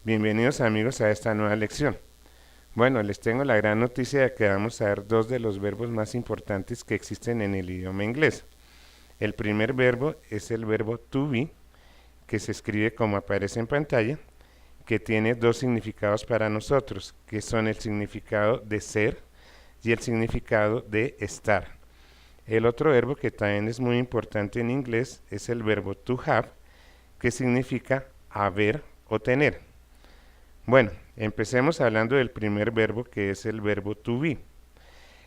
Bienvenidos amigos a esta nueva lección. Bueno, les tengo la gran noticia de que vamos a ver dos de los verbos más importantes que existen en el idioma inglés. El primer verbo es el verbo to be, que se escribe como aparece en pantalla, que tiene dos significados para nosotros, que son el significado de ser y el significado de estar. El otro verbo que también es muy importante en inglés es el verbo to have, que significa haber o tener. Bueno, empecemos hablando del primer verbo que es el verbo to be.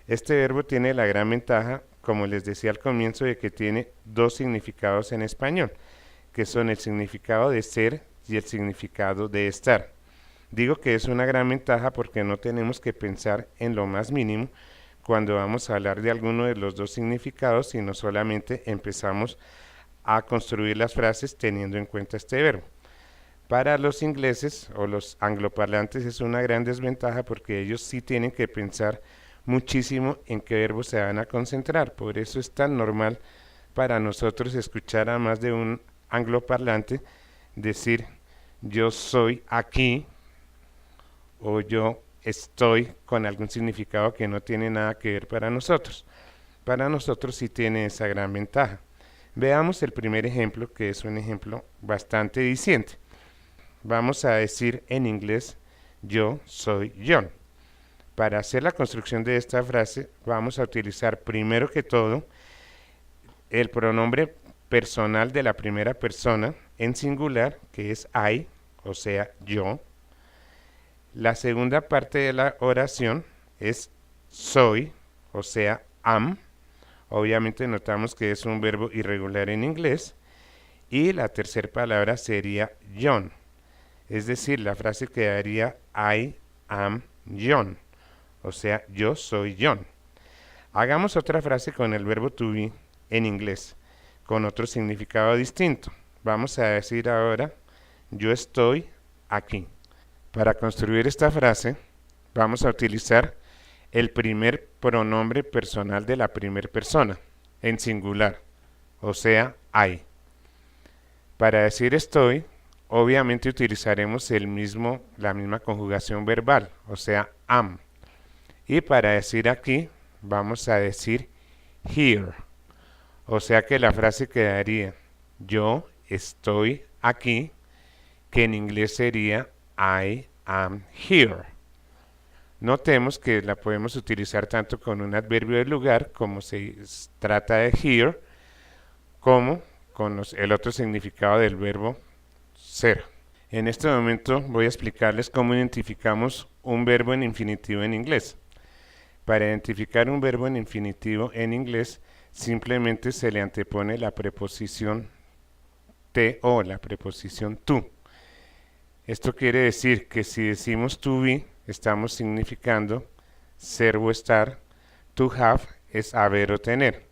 Este verbo tiene la gran ventaja, como les decía al comienzo, de que tiene dos significados en español, que son el significado de ser y el significado de estar. Digo que es una gran ventaja porque no tenemos que pensar en lo más mínimo cuando vamos a hablar de alguno de los dos significados, sino solamente empezamos a construir las frases teniendo en cuenta este verbo. Para los ingleses o los angloparlantes es una gran desventaja porque ellos sí tienen que pensar muchísimo en qué verbos se van a concentrar. Por eso es tan normal para nosotros escuchar a más de un angloparlante decir yo soy aquí o yo estoy con algún significado que no tiene nada que ver para nosotros. Para nosotros sí tiene esa gran ventaja. Veamos el primer ejemplo, que es un ejemplo bastante diciente. Vamos a decir en inglés yo soy John. Para hacer la construcción de esta frase vamos a utilizar primero que todo el pronombre personal de la primera persona en singular, que es I, o sea, yo. La segunda parte de la oración es soy, o sea, am. Obviamente notamos que es un verbo irregular en inglés. Y la tercera palabra sería John. Es decir, la frase quedaría I am John, o sea, yo soy John. Hagamos otra frase con el verbo to be en inglés, con otro significado distinto. Vamos a decir ahora, yo estoy aquí. Para construir esta frase, vamos a utilizar el primer pronombre personal de la primera persona, en singular, o sea, I. Para decir estoy, obviamente utilizaremos la misma conjugación verbal, o sea, am. Y para decir aquí, vamos a decir here. O sea que la frase quedaría, yo estoy aquí, que en inglés sería I am here. Notemos que la podemos utilizar tanto con un adverbio de lugar, como se trata de here, como con el otro significado del verbo ser. En este momento voy a explicarles cómo identificamos un verbo en infinitivo en inglés. Para identificar un verbo en infinitivo en inglés, simplemente se le antepone la preposición te o la preposición to. Esto quiere decir que si decimos to be, estamos significando ser o estar, to have es haber o tener,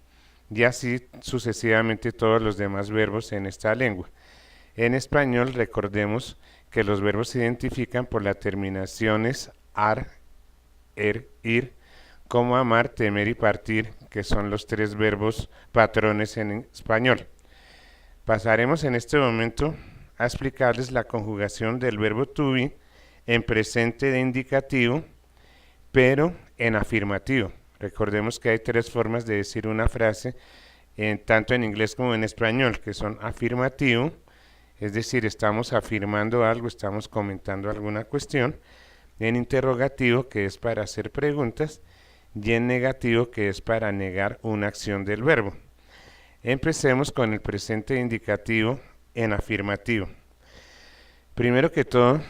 y así sucesivamente todos los demás verbos en esta lengua. En español recordemos que los verbos se identifican por las terminaciones ar, ir, como amar, temer y partir, que son los tres verbos patrones en español. Pasaremos en este momento a explicarles la conjugación del verbo to be en presente de indicativo, pero en afirmativo. Recordemos que hay tres formas de decir una frase, tanto en inglés como en español, que son afirmativo, es decir, estamos afirmando algo, estamos comentando alguna cuestión, en interrogativo, que es para hacer preguntas, y en negativo, que es para negar una acción del verbo. Empecemos con el presente indicativo en afirmativo. Primero que todo,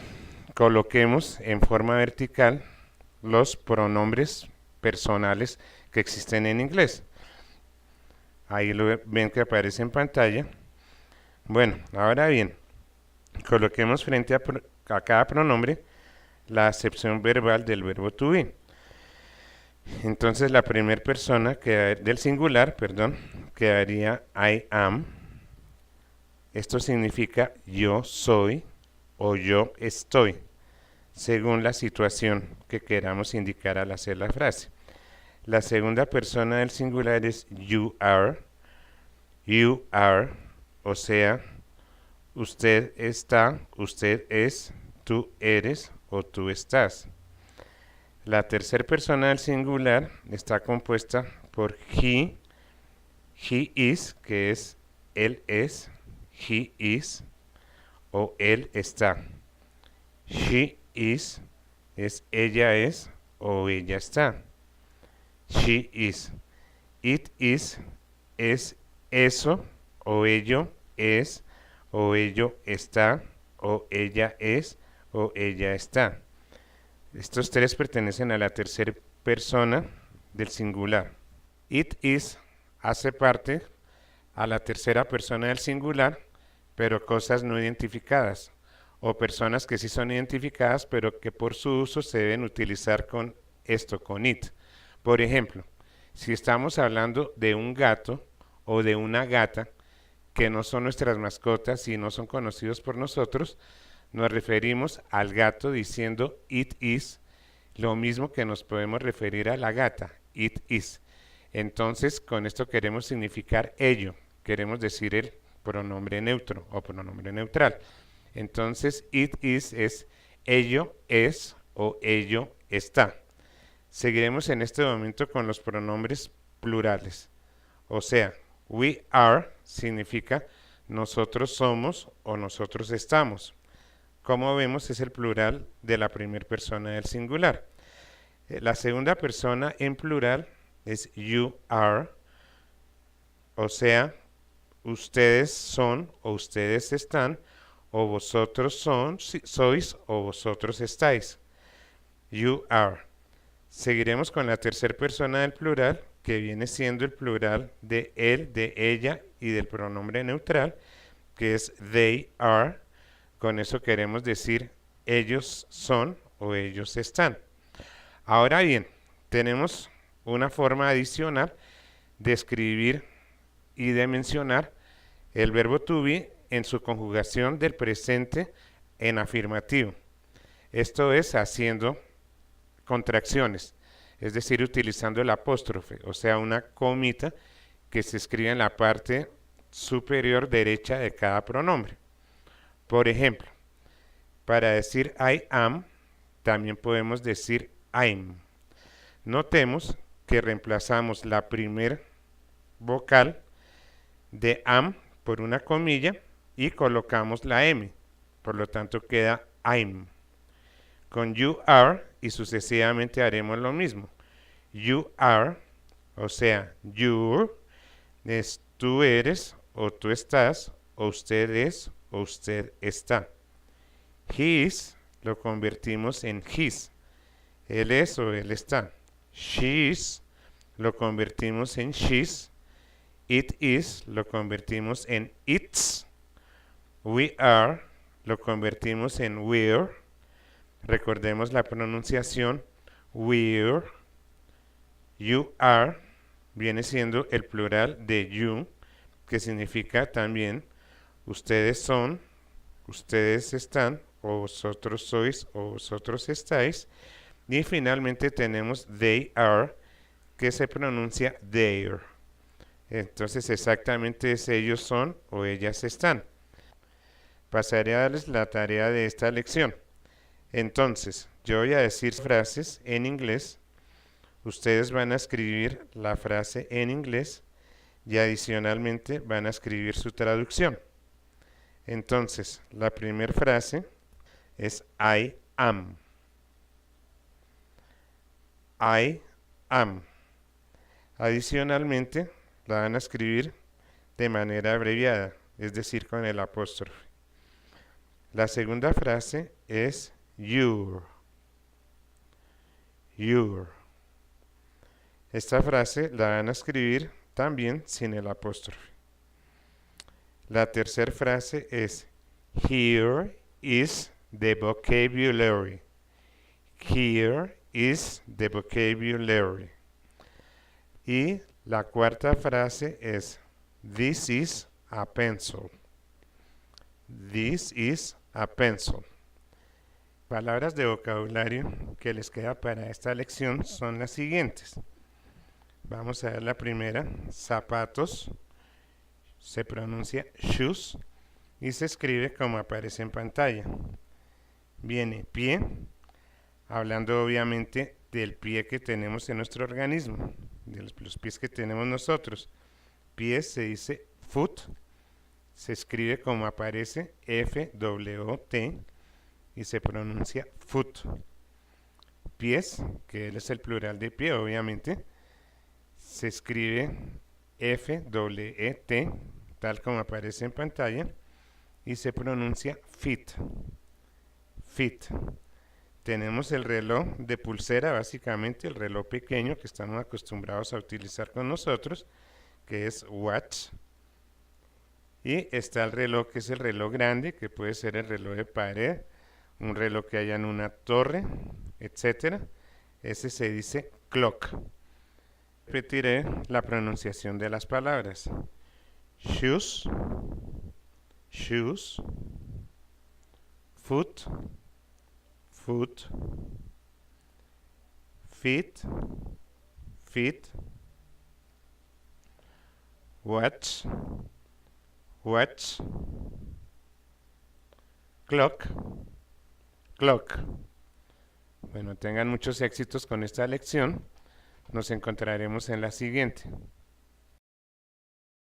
coloquemos en forma vertical los pronombres personales que existen en inglés. Ahí lo ven que aparece en pantalla. Bueno, ahora bien, coloquemos frente a cada pronombre la acepción verbal del verbo to be. Entonces la primera persona del singular, quedaría I am. Esto significa yo soy o yo estoy, según la situación que queramos indicar al hacer la frase. La segunda persona del singular es you are, o sea, usted está, usted es, tú eres o tú estás. La tercera persona del singular está compuesta por he is, que es él es, he is, o él está. She is es ella es o ella está. She is. It is eso o ello es o ello está o ella es o ella está. Estos tres pertenecen a la tercera persona del singular. It is hace parte a la tercera persona del singular, pero cosas no identificadas, o personas que sí son identificadas, pero que por su uso se deben utilizar con esto, con it. Por ejemplo, si estamos hablando de un gato o de una gata, que no son nuestras mascotas y no son conocidos por nosotros, nos referimos al gato diciendo it is, lo mismo que nos podemos referir a la gata, it is. Entonces, con esto queremos significar ello, queremos decir el pronombre neutro o pronombre neutral. Entonces, it is es ello es o ello está. Seguiremos en este momento con los pronombres plurales. O sea, we are significa nosotros somos o nosotros estamos. Como vemos, es el plural de la primera persona del singular. La segunda persona en plural es you are, o sea, ustedes son o ustedes están, o vosotros sois o vosotros estáis. You are. Seguiremos con la tercera persona del plural, que viene siendo el plural de él, de ella y del pronombre neutral, que es they are. Con eso queremos decir ellos son o ellos están. Ahora bien, tenemos una forma adicional de escribir y de mencionar el verbo to be en su conjugación del presente en afirmativo. Esto es haciendo contracciones, es decir, utilizando el apóstrofe, o sea, una comita que se escribe en la parte superior derecha de cada pronombre. Por ejemplo, para decir I am, también podemos decir I'm. Notemos que reemplazamos la primer vocal de am por una comilla y colocamos la M. Por lo tanto queda I'm. Con you are y sucesivamente haremos lo mismo. You are, o sea, you es tú eres o tú estás o usted es o usted está. His lo convertimos en his. Él es o él está. She's lo convertimos en she's. It is lo convertimos en its. We are lo convertimos en we're. Recordemos la pronunciación we're. You are viene siendo el plural de you, que significa también ustedes son, ustedes están, o vosotros sois, o vosotros estáis. Y finalmente tenemos they are, que se pronuncia their. Entonces exactamente es ellos son o ellas están. Pasaré a darles la tarea de esta lección. Entonces, yo voy a decir frases en inglés. Ustedes van a escribir la frase en inglés y adicionalmente van a escribir su traducción. Entonces, la primera frase es I am. I am. Adicionalmente, la van a escribir de manera abreviada, es decir, con el apóstrofe. La segunda frase es your. Your. Esta frase la van a escribir también sin el apóstrofe. La tercera frase es here is the vocabulary. Here is the vocabulary. Y la cuarta frase es this is a pencil. This is a pencil. Palabras de vocabulario que les queda para esta lección son las siguientes. Vamos a ver la primera, zapatos. Se pronuncia shoes y se escribe como aparece en pantalla. viene pie, hablando obviamente del pie que tenemos en nuestro organismo, de los pies que tenemos nosotros. Pies se dice foot, se escribe como aparece F-W-T y se pronuncia foot. Pies, que es el plural de pie obviamente, se escribe F-W-E-T, tal como aparece en pantalla, y se pronuncia feet. Feet. Tenemos el reloj de pulsera, básicamente el reloj pequeño que estamos acostumbrados a utilizar con nosotros, que es watch. Y está el reloj que es el reloj grande, que puede ser el reloj de pared, un reloj que haya en una torre, etc. Ese se dice clock. Repetiré la pronunciación de las palabras. Shoes, shoes, foot, foot, feet, feet, watch, watch, clock, clock. Bueno, tengan muchos éxitos con esta lección. Nos encontraremos en la siguiente.